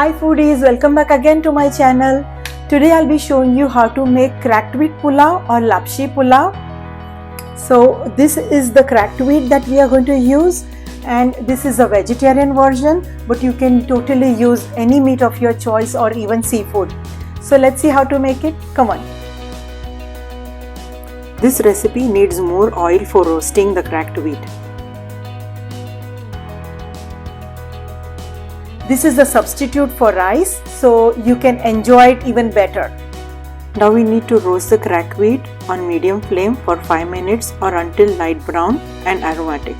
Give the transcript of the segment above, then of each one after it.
Hi foodies, welcome back again to my channel. Today I'll be showing you how to make cracked wheat pulao or lapshi pulao. So this is the cracked wheat that we are going to use, and this is a vegetarian version, but you can totally use any meat of your choice or even seafood. So let's see how to make it. Come on. This recipe needs more oil for roasting the cracked wheat. This is a substitute for rice, so you can enjoy it even better. Now we need to roast the cracked wheat on medium flame for 5 minutes or until light brown and aromatic.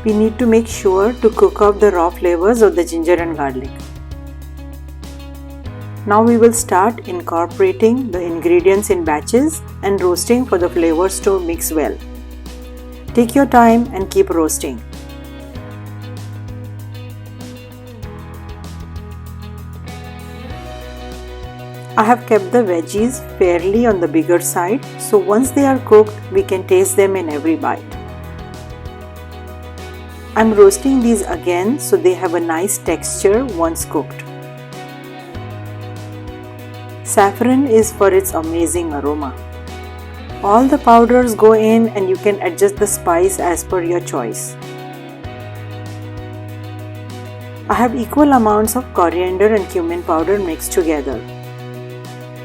We need to make sure to cook off the raw flavors of the ginger and garlic. Now we will start incorporating the ingredients in batches and roasting for the flavors to mix well. Take your time and keep roasting. I have kept the veggies fairly on the bigger side, so once they are cooked, we can taste them in every bite. I'm roasting these again so they have a nice texture once cooked. Saffron is for its amazing aroma. All the powders go in and you can adjust the spice as per your choice. I have equal amounts of coriander and cumin powder mixed together.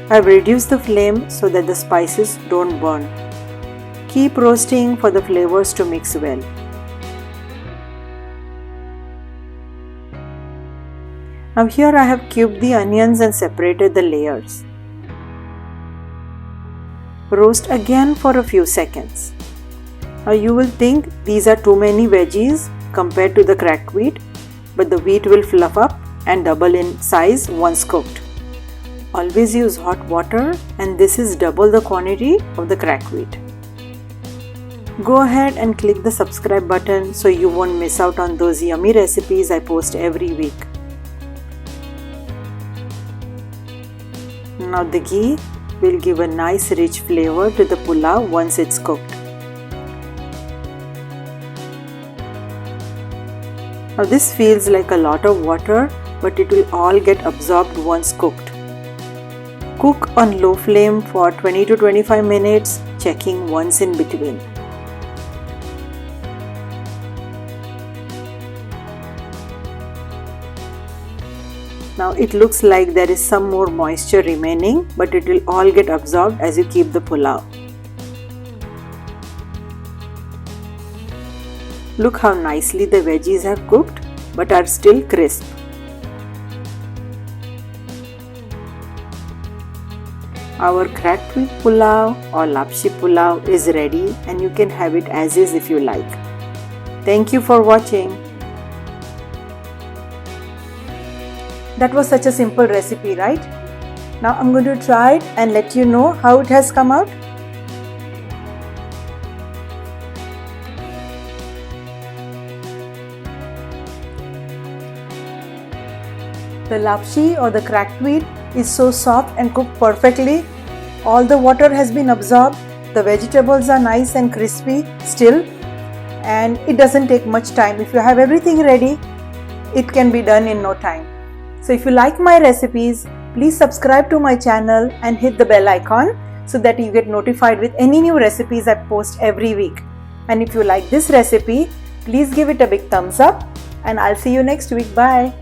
I have reduced the flame so that the spices don't burn. Keep roasting for the flavors to mix well. Now here I have cubed the onions and separated the layers. Roast again for a few seconds. Now you will think these are too many veggies compared to the cracked wheat, but the wheat will fluff up and double in size once cooked. Always use hot water, and this is double the quantity of the cracked wheat. Go ahead and click the subscribe button so you won't miss out on those yummy recipes I post every week. Now the ghee will give a nice rich flavor to the pulao once it's cooked. Now this feels like a lot of water, but it will all get absorbed once cooked. Cook on low flame for 20 to 25 minutes, checking once in between. Now it looks like there is some more moisture remaining, but it will all get absorbed as you keep the pulao. Look how nicely the veggies have cooked but are still crisp. Our cracked wheat pulao or lapshi pulao is ready, and you can have it as is if you like. Thank you for watching. That was such a simple recipe, right? Now I'm going to try it and let you know how it has come out. The lapshi or the cracked wheat is so soft and cooked perfectly. All the water has been absorbed. The vegetables are nice and crispy still, and it doesn't take much time. If you have everything ready, it can be done in no time. So if you like my recipes, please subscribe to my channel and hit the bell icon so that you get notified with any new recipes I post every week. And if you like this recipe, please give it a big thumbs up, and I'll see you next week. Bye.